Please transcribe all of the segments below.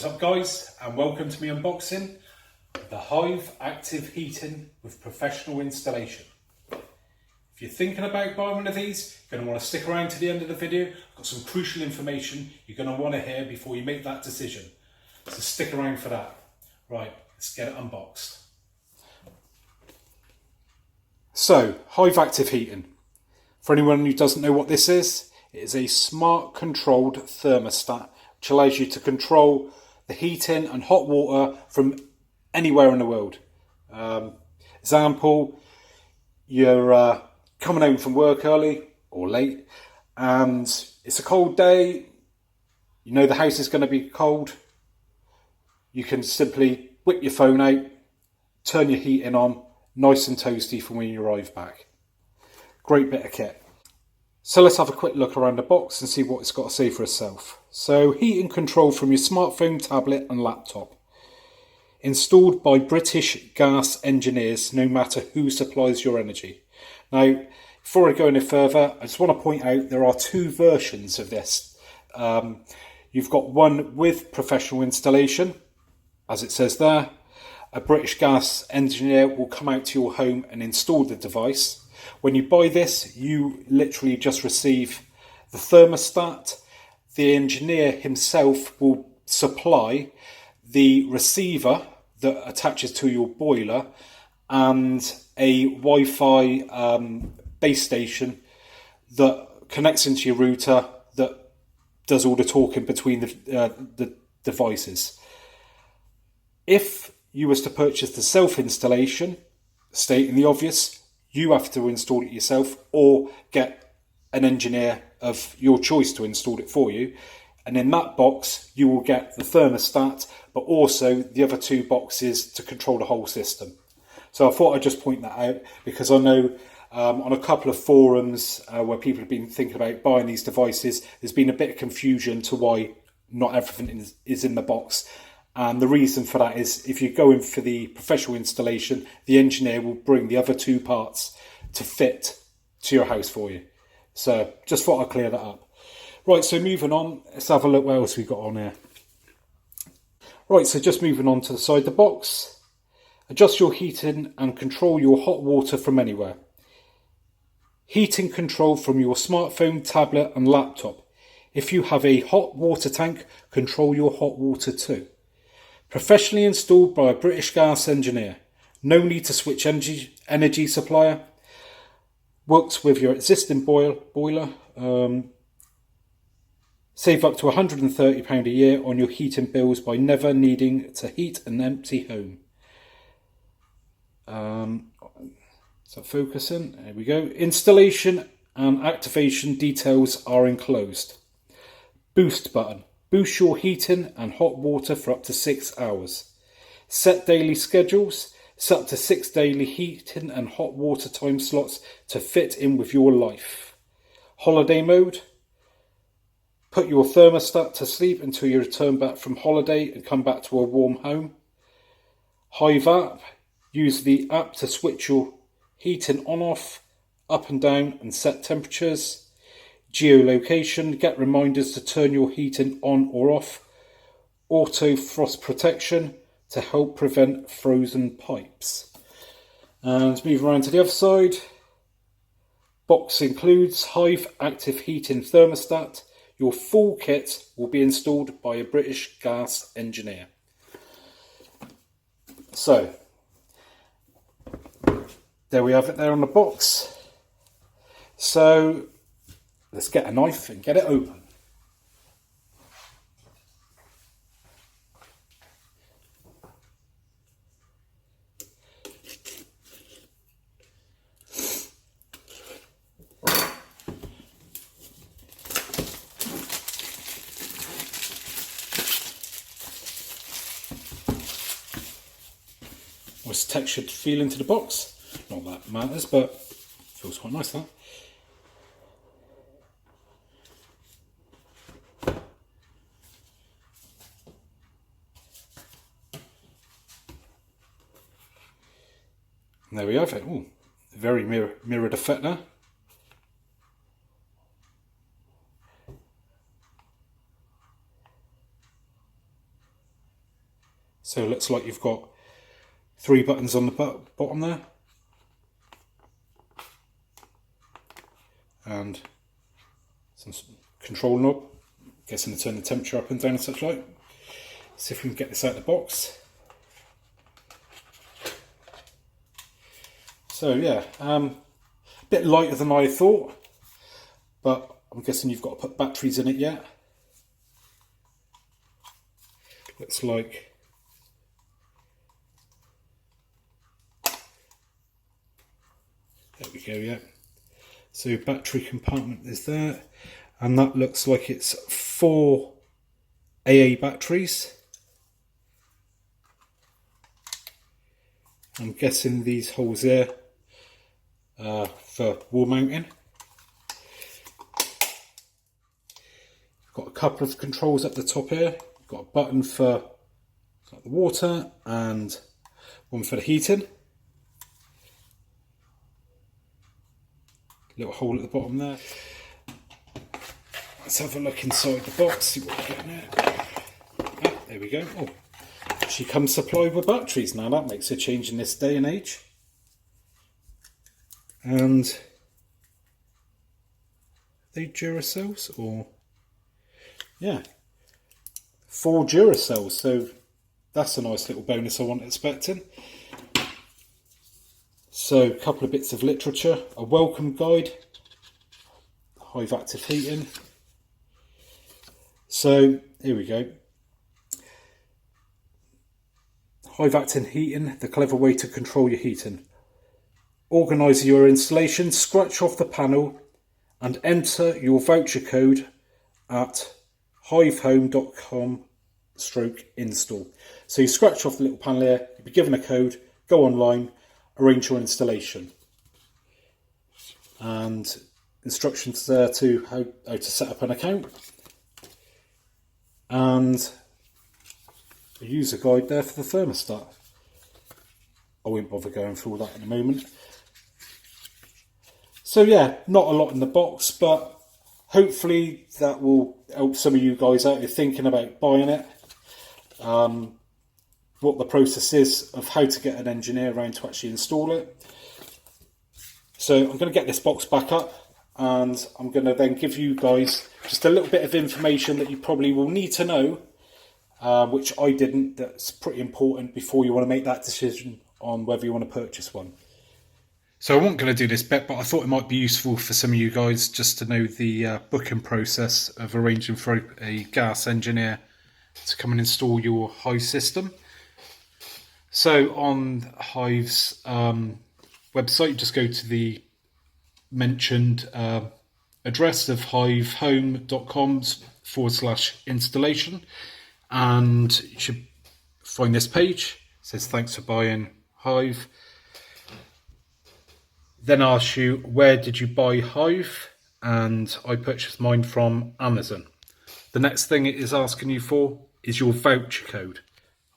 What's up guys, and welcome to me unboxing the Hive Active Heating with professional installation. If you're thinking about buying one of these, you're going to want to stick around to the end of the video. I've got some crucial information you're going to want to hear before you make that decision. So stick around for that. Right, let's get it unboxed. So, Hive Active Heating. For anyone who doesn't know what this is, it is a smart controlled thermostat which allows you to control the heating and hot water from anywhere in the world. Example, you're coming home from work early or late and it's a cold day, you know the house is going to be cold. You can simply whip your phone out, turn your heating on, nice and toasty from when you arrive back. Great bit of kit. So let's have a quick look around the box and see what it's got to say for itself. So, heating control from your smartphone, tablet and laptop. Installed by British gas engineers, no matter who supplies your energy. Now, before I go any further, I just want to point out there are two versions of this. You've got one with professional installation, as it says there. A British gas engineer will come out to your home and install the device. When you buy this, you literally just receive the thermostat. The engineer himself will supply the receiver that attaches to your boiler and a Wi-Fi base station that connects into your router that does all the talking between the devices. If you was to purchase the self-installation, stating the obvious, you have to install it yourself or get an engineer of your choice to install it for you. And in that box, you will get the thermostat, but also the other two boxes to control the whole system. So I thought I'd just point that out because I know on a couple of forums where people have been thinking about buying these devices, there's been a bit of confusion to why not everything is in the box. And the reason for that is if you're going for the professional installation, the engineer will bring the other two parts to fit to your house for you. So just thought I'd clear that up. Right, so moving on, let's have a look what else we've got on here. Right, so just moving on to the side of the box. Adjust your heating and control your hot water from anywhere. Heating control from your smartphone, tablet and laptop. If you have a hot water tank, control your hot water too. Professionally installed by a British gas engineer. No need to switch energy supplier. Works with your existing boiler. Save up to £130 a year on your heating bills by never needing to heat an empty home. So focusing, there we go. Installation and activation details are enclosed. Boost button. Boost your heating and hot water for up to 6 hours. Set daily schedules. Set up to 6 daily heating and hot water time slots to fit in with your life. Holiday mode. Put your thermostat to sleep until you return back from holiday and come back to a warm home. Hive app. Use the app to switch your heating on off, up and down and set temperatures. Geolocation, get reminders to turn your heating on or off. Auto frost protection to help prevent frozen pipes. And move around to the other side. Box includes Hive Active Heating Thermostat. Your full kit will be installed by a British gas engineer. So, there we have it there on the box. So, let's get a knife and get it open. Nice textured feel into the box. Not that matters, but feels quite nice that. And there we have it. Ooh, very mirrored effect there. So it looks like you've got 3 buttons on the bottom there. And some control knob. Guessing to turn the temperature up and down and such like. See if we can get this out of the box. So yeah, a bit lighter than I thought, but I'm guessing you've got to put batteries in it yet. Looks like there we go, yeah. So battery compartment is there, and that looks like it's 4 AA batteries. I'm guessing these holes there for wall mounting. Got a couple of controls at the top here. Got a button for the water and one for the heating. Little hole at the bottom there. Let's have a look inside the box, see what we're getting there. Ah, there we go. Oh, she comes supplied with batteries now. That makes a change in this day and age. And are they Duracells or? Yeah, 4 Duracells. So that's a nice little bonus I wasn't expecting. So a couple of bits of literature, a welcome guide, Hive active heating. So here we go. Hive active heating, the clever way to control your heating. Organise your installation, scratch off the panel and enter your voucher code at hivehome.com/install. So you scratch off the little panel here, you'll be given a code, go online, arrange your installation. And instructions there to how to set up an account. And a user guide there for the thermostat. I won't bother going through all that in a moment. So yeah, not a lot in the box, but hopefully that will help some of you guys out if you're thinking about buying it. What the process is of how to get an engineer around to actually install it. So I'm going to get this box back up and I'm going to then give you guys just a little bit of information that you probably will need to know, which I didn't. That's pretty important before you want to make that decision on whether you want to purchase one. So I wasn't going to do this bit, but I thought it might be useful for some of you guys just to know the booking process of arranging for a gas engineer to come and install your Hive system. So on Hive's website, you just go to the mentioned address of hivehome.com/installation, and you should find this page. It says thanks for buying Hive. Then asks you, where did you buy Hive? And I purchased mine from Amazon. The next thing it is asking you for is your voucher code.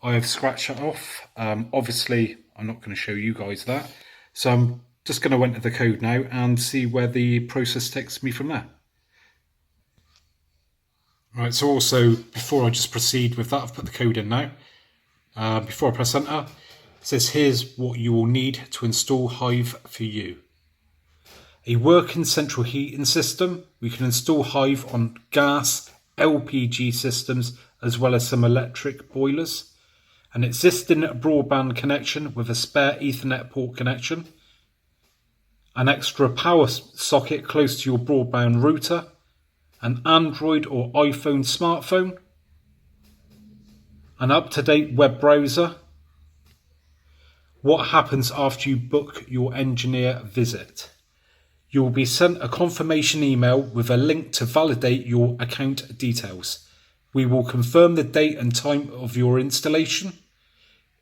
I have scratched that off. Obviously, I'm not going to show you guys that. So I'm just going to enter the code now and see where the process takes me from there. Right, so also, before I just proceed with that, I've put the code in now. Before I press enter, it says here's what you will need to install Hive for you. A working central heating system. We can install Hive on gas, LPG systems, as well as some electric boilers. An existing broadband connection with a spare Ethernet port connection. An extra power socket close to your broadband router. An Android or iPhone smartphone. An up-to-date web browser. What happens after you book your engineer visit? You will be sent a confirmation email with a link to validate your account details. We will confirm the date and time of your installation.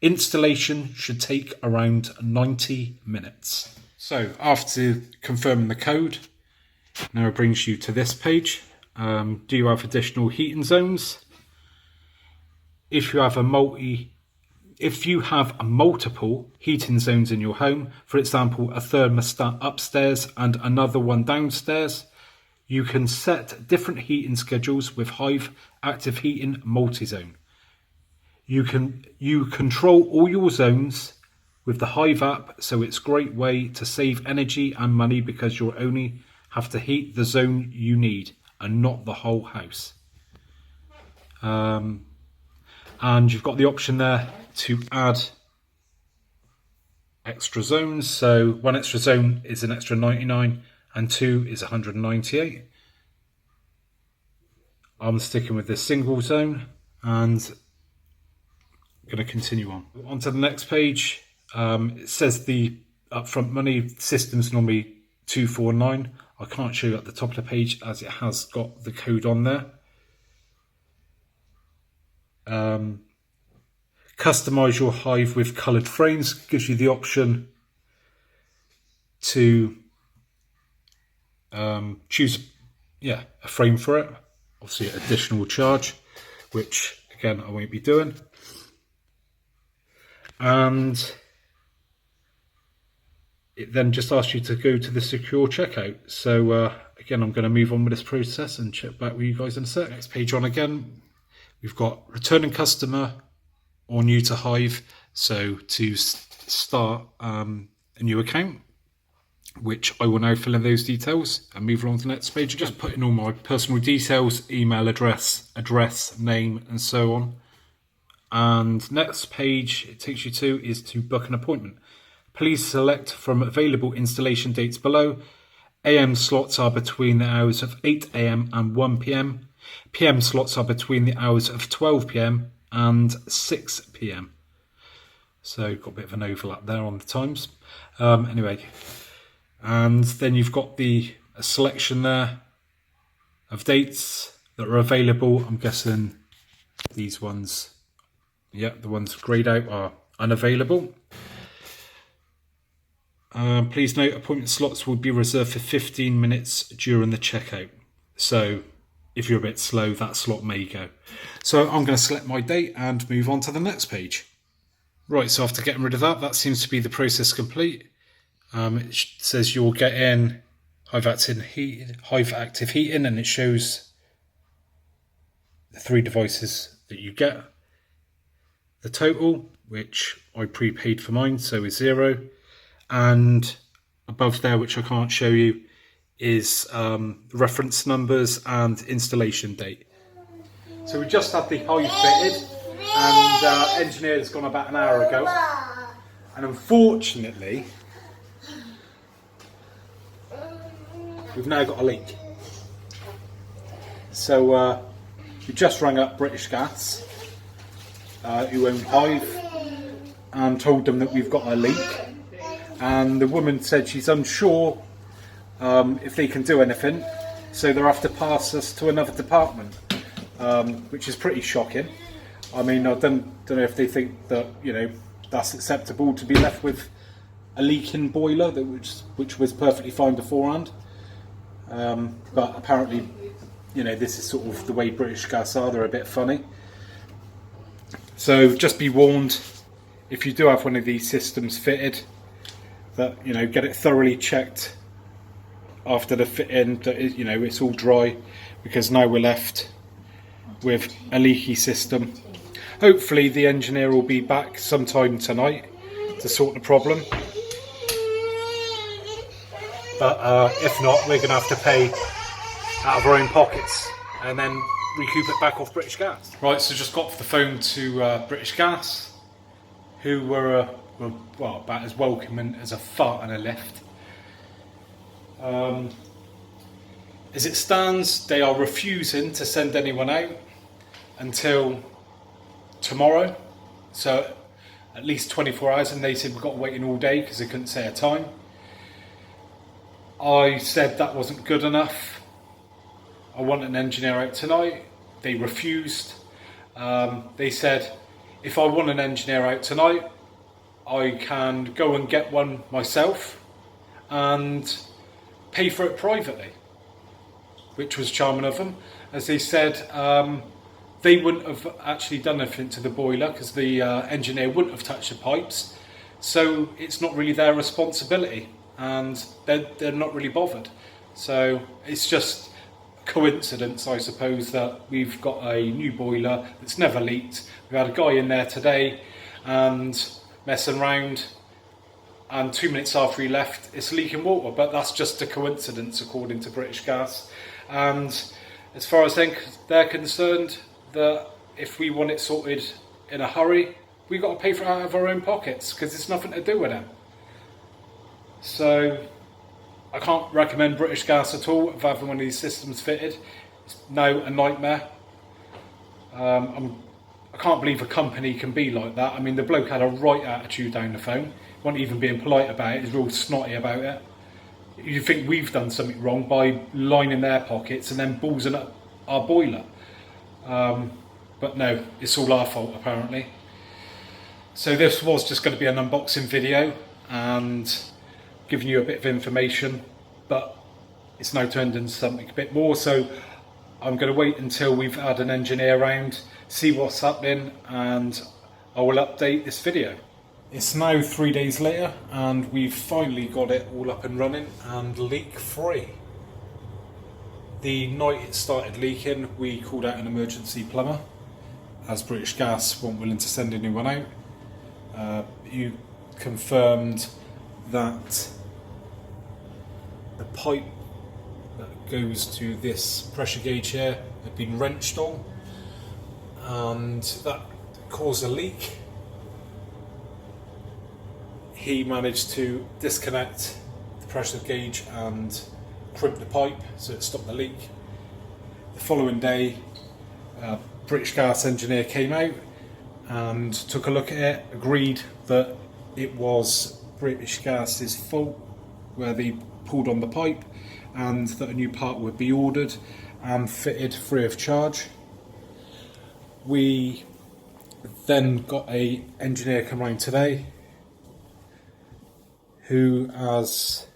Installation should take around 90 minutes. So after confirming the code, now it brings you to this page. Do you have additional heating zones? If you have multiple heating zones in your home, for example, a thermostat upstairs and another one downstairs, you can set different heating schedules with Hive Active Heating Multi-Zone. You control all your zones with the Hive app, so it's a great way to save energy and money because you'll only have to heat the zone you need and not the whole house. And you've got the option there to add extra zones. So one extra zone is an extra 99 and 2 is 198. I'm sticking with this single zone and I'm going to continue on to the next page. It says the upfront money system's normally 249. I can't show you at the top of the page as it has got the code on there. Customize your Hive with coloured frames, gives you the option to choose a frame for it. Obviously additional charge, which again I won't be doing. And it then just asks you to go to the secure checkout. So again, I'm going to move on with this process and check back with you guys in a sec. Next page on again, we've got returning customer or new to Hive. So to start a new account, which I will now fill in those details and move along to the next page. Just put in all my personal details, email address, name, and so on. And next page it takes you to is to book an appointment. Please select from available installation dates below. AM slots are between the hours of 8 AM and 1 PM. PM slots are between the hours of 12 PM and 6 PM. So got a bit of an overlap there on the times. Anyway, and then you've got a selection there of dates that are available. I'm guessing these ones, the ones grayed out are unavailable. Please note, appointment slots will be reserved for 15 minutes during the checkout. So if you're a bit slow, that slot may go. So I'm going to select my date and move on to the next page. Right, so after getting rid of that seems to be the process complete. It says you'll get in Hive Active Heating, and it shows the 3 devices that you get. The total, which I prepaid for mine, so is 0. And above there, which I can't show you, is reference numbers and installation date. So we just had the Hive fitted, and engineer has gone about an hour ago. And unfortunately, we've now got a leak. So we just rang up British Gas, who own Hive, and told them that we've got a leak. And the woman said she's unsure if they can do anything, so they'll have to pass us to another department, which is pretty shocking. I mean, I don't know if they think that, that's acceptable to be left with a leaking boiler which was perfectly fine beforehand. But apparently, this is sort of the way British Gas are. They're a bit funny. So just be warned, if you do have one of these systems fitted, that get it thoroughly checked after the fit-in, that it's all dry, because now we're left with a leaky system. Hopefully the engineer will be back sometime tonight to sort the problem, but if not, we're going to have to pay out of our own pockets and then recoup it back off British Gas. Right, so just got off the phone to British Gas, who were about as welcoming as a fart in a lift. As it stands, they are refusing to send anyone out until tomorrow, so at least 24 hours, and they said we've got to wait in all day because they couldn't say a time. I said that wasn't good enough. I want an engineer out tonight. They refused. They said if I want an engineer out tonight, I can go and get one myself and pay for it privately, which was charming of them. As they said, they wouldn't have actually done anything to the boiler because the engineer wouldn't have touched the pipes, so it's not really their responsibility, and they're not really bothered. So it's just coincidence, I suppose, that we've got a new boiler that's never leaked. We had a guy in there today and messing around, and 2 minutes after he left, it's leaking water. But that's just a coincidence, according to British Gas. And as far as they're concerned, that if we want it sorted in a hurry, we've got to pay for it out of our own pockets, because it's nothing to do with them. So I can't recommend British Gas at all of having one of these systems fitted. It's now a nightmare. I can't believe a company can be like that. I mean, the bloke had a right attitude down the phone. He wasn't even being polite about it. He's real snotty about it. You think we've done something wrong by lining their pockets and then ballsing up our boiler. But no, it's all our fault apparently. So this was just going to be an unboxing video and giving you a bit of information, but it's now turned into something a bit more. So I'm going to wait until we've had an engineer around, see what's happening, and I will update this video. It's now 3 days later and we've finally got it all up and running and leak free. The night it started leaking, we called out an emergency plumber, as British Gas weren't willing to send anyone out. You confirmed that the pipe that goes to this pressure gauge here had been wrenched on, and that caused a leak. He managed to disconnect the pressure gauge and crimp the pipe so it stopped the leak. The following day, a British Gas engineer came out and took a look at it, agreed that it was British Gas's fault where they pulled on the pipe, and that a new part would be ordered and fitted free of charge. We then got an engineer come round today who has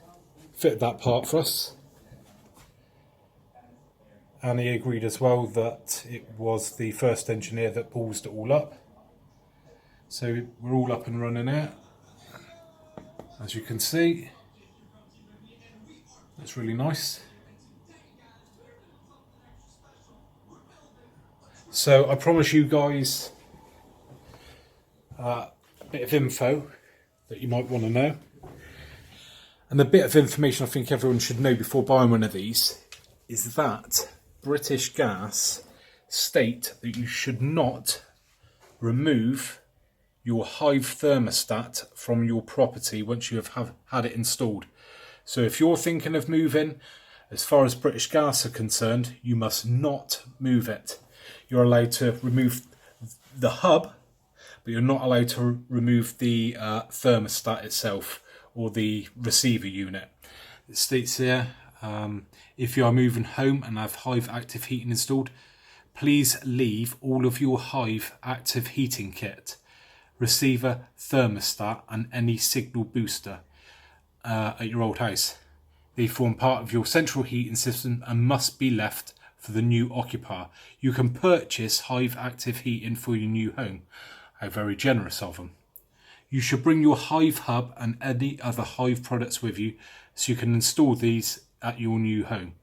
fitted that part for us, and he agreed as well that it was the first engineer that ballsed it all up. So we're all up and running now, as you can see. That's really nice. So I promise you guys a bit of info that you might want to know. And the bit of information I think everyone should know before buying one of these is that British Gas state that you should not remove your Hive thermostat from your property once you have had it installed. So if you're thinking of moving, as far as British Gas are concerned, you must not move it. You're allowed to remove the hub, but you're not allowed to remove the thermostat itself or the receiver unit. It states here, if you are moving home and have Hive active heating installed, please leave all of your Hive active heating kit, receiver, thermostat and any signal booster at your old house. They form part of your central heating system and must be left for the new occupier. You can purchase Hive active heating for your new home. How very generous of them. You should bring your Hive hub and any other Hive products with you so you can install these at your new home.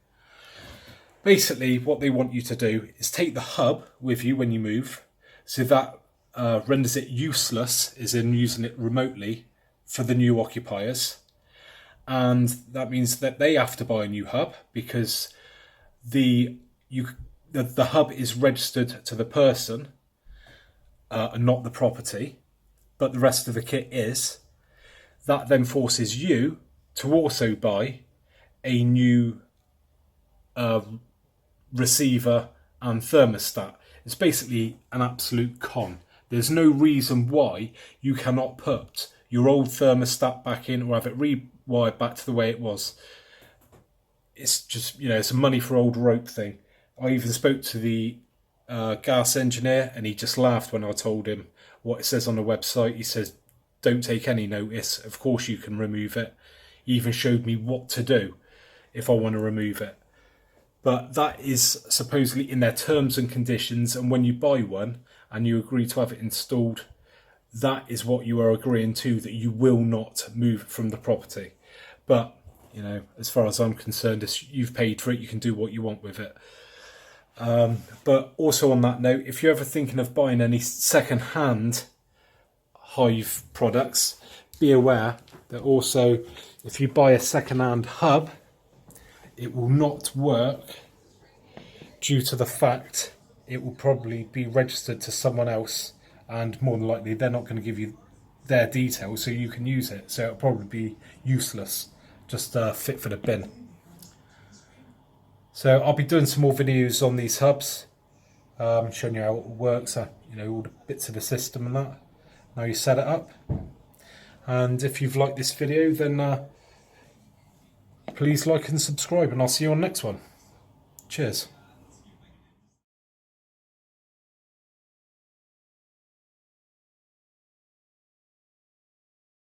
Basically, what they want you to do is take the hub with you when you move, so that renders it useless, as in using it remotely, for the new occupiers. And that means that they have to buy a new hub, because the hub is registered to the person and not the property, but the rest of the kit is. That then forces you to also buy a new receiver and thermostat. It's basically an absolute con. There's no reason why you cannot put your old thermostat back in or have it rewired back to the way it was. It's just, it's a money for old rope thing. I even spoke to the gas engineer and he just laughed when I told him what it says on the website. He says, don't take any notice. Of course you can remove it. He even showed me what to do if I want to remove it. But that is supposedly in their terms and conditions, and when you buy one and you agree to have it installed, that is what you are agreeing to, that you will not move from the property. But You know, as far as I'm concerned, you've paid for it, you can do what you want with it. But also on that note, if you're ever thinking of buying any second-hand Hive products, be aware that also if you buy a second-hand hub, it will not work due to the fact it will probably be registered to someone else, and more than likely they're not going to give you their details so you can use it, so it'll probably be useless, just fit for the bin. So I'll be doing some more videos on these hubs, showing you how it works, you know, all the bits of the system and that, how you set it up. And if you've liked this video, then please like and subscribe, and I'll see you on the next one. Cheers.